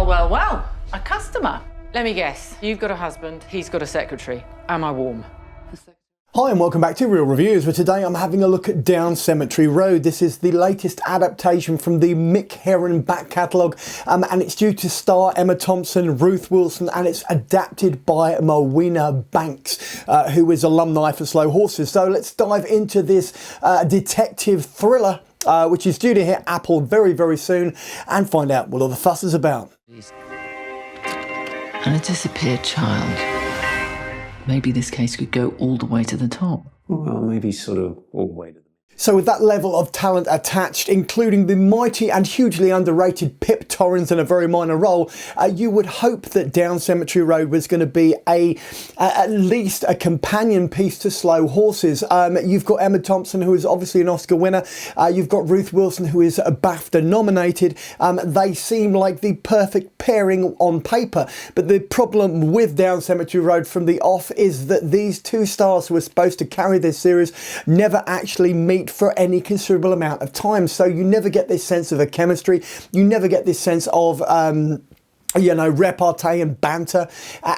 Well, well, well, a customer. Let me guess, you've got a husband, he's got a secretary. Am I warm? Hi and welcome back to Real Reviews, where today I'm having a look at Down Cemetery Road. This is the latest adaptation from the Mick Herron back catalogue, and it's due to star Emma Thompson, Ruth Wilson, and it's adapted by Morwenna Banks, who is alumni for Slow Horses. So let's dive into this detective thriller, which is due to hit Apple very, very soon, and find out what all the fuss is about. And a disappeared child. Maybe this case could go all the way to the top. Well, maybe sort of all the way to the... So with that level of talent attached, including the mighty and hugely underrated Pip Torrens in a very minor role, you would hope that Down Cemetery Road was going to be at least a companion piece to Slow Horses. You've got Emma Thompson, who is obviously an Oscar winner. You've got Ruth Wilson, who is a BAFTA nominated. They seem like the perfect pairing on paper. But the problem with Down Cemetery Road from the off is that these two stars who are supposed to carry this series never actually meet for any considerable amount of time, so you never get this sense of a chemistry, you never get this sense of repartee and banter,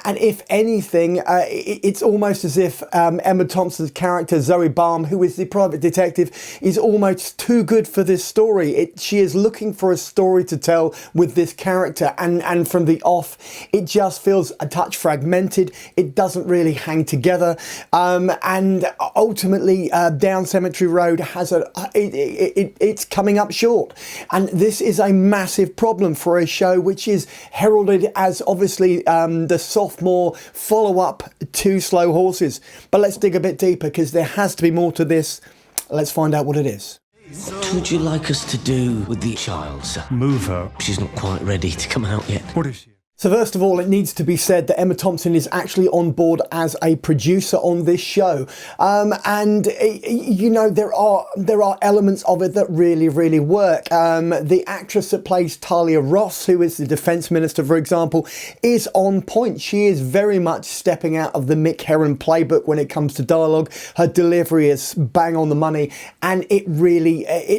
and if anything, it's almost as if Emma Thompson's character Zoë Boehm, who is the private detective, is almost too good for this story. She is looking for a story to tell with this character, and from the off, it just feels a touch fragmented. It doesn't really hang together, and ultimately, Down Cemetery Road has it's coming up short, and this is a massive problem for a show which is heralded as obviously the sophomore follow-up to Slow Horses. But let's dig a bit deeper, because there has to be more to this. Let's find out what it is. What would you like us to do with the child, sir? Move her. She's not quite ready to come out yet. What is she? So first of all, it needs to be said that Emma Thompson is actually on board as a producer on this show, and there are elements of it that really work. The actress that plays Talia Ross, who is the defence minister, for example, is on point. She is very much stepping out of the Mick Herron playbook when it comes to dialogue. Her delivery is bang on the money, and it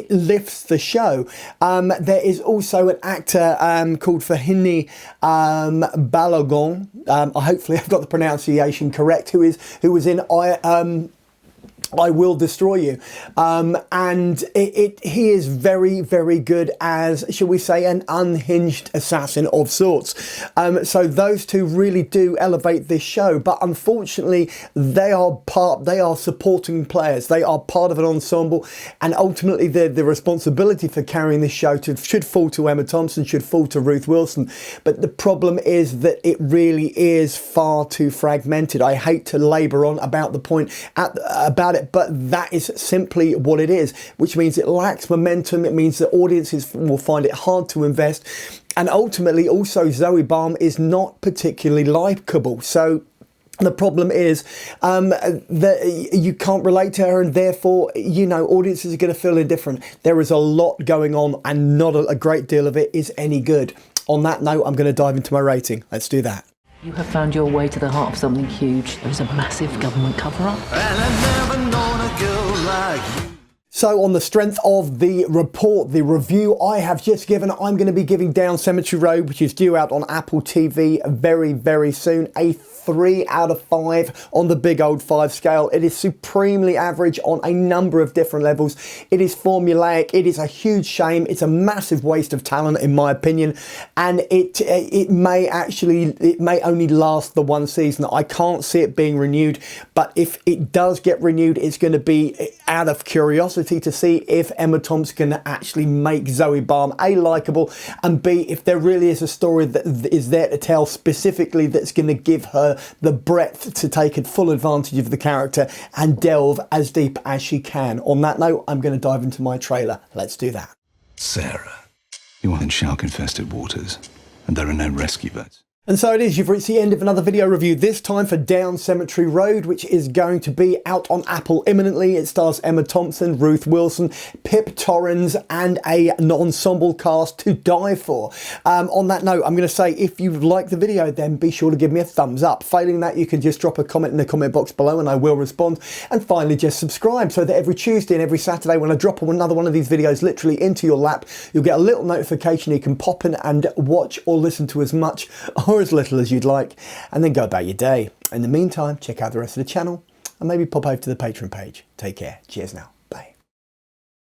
lifts the show. There is also an actor called Heiney. Balogun, hopefully I've got the pronunciation correct, who was in I Will Destroy You, and he is very good as, shall we say, an unhinged assassin of sorts. So those two really do elevate this show, but unfortunately they are supporting players. They are part of an ensemble, and ultimately the responsibility for carrying this show should fall to Emma Thompson, should fall to Ruth Wilson. But the problem is that it really is far too fragmented. I hate to labour on about the point about it, but that is simply what it is, which means it lacks momentum. It means that audiences will find it hard to invest, and ultimately also Zoë Boehm is not particularly likeable. So the problem is that you can't relate to her, and therefore, audiences are going to feel indifferent. There is a lot going on, and not a great deal of it is any good. On that note, I'm going to dive into my rating. Let's do that. You have found your way to the heart of something huge. There is a massive government cover-up. And I've never known a girl like you. So on the strength of the report, the review I have just given, I'm going to be giving Down Cemetery Road, which is due out on Apple TV very soon, a 3 out of 5 on the big old 5 scale. It is supremely average on a number of different levels. It is formulaic. It is a huge shame. It's a massive waste of talent, in my opinion, and it may only last the one season. I can't see it being renewed, but if it does get renewed, it's going to be out of curiosity to see if Emma Thompson can actually make Zoë Boehm A, likeable, and B, if there really is a story that is there to tell specifically that's going to give her the breadth to take full advantage of the character and delve as deep as she can. On that note, I'm going to dive into my trailer. Let's do that. Sarah, you are in shark-infested waters, and there are no rescue boats. And so it is, you've reached the end of another video review, this time for Down Cemetery Road, which is going to be out on Apple imminently. It stars Emma Thompson, Ruth Wilson, Pip Torrens, and an ensemble cast to die for. On that note, I'm going to say, if you like the video, then be sure to give me a thumbs up. Failing that, you can just drop a comment in the comment box below and I will respond. And finally, just subscribe so that every Tuesday and every Saturday when I drop another one of these videos literally into your lap, you'll get a little notification you can pop in and watch or listen to as much or as little as you'd like, and then go about your day. In the meantime, check out the rest of the channel and maybe pop over to the Patreon page. Take care. Cheers now.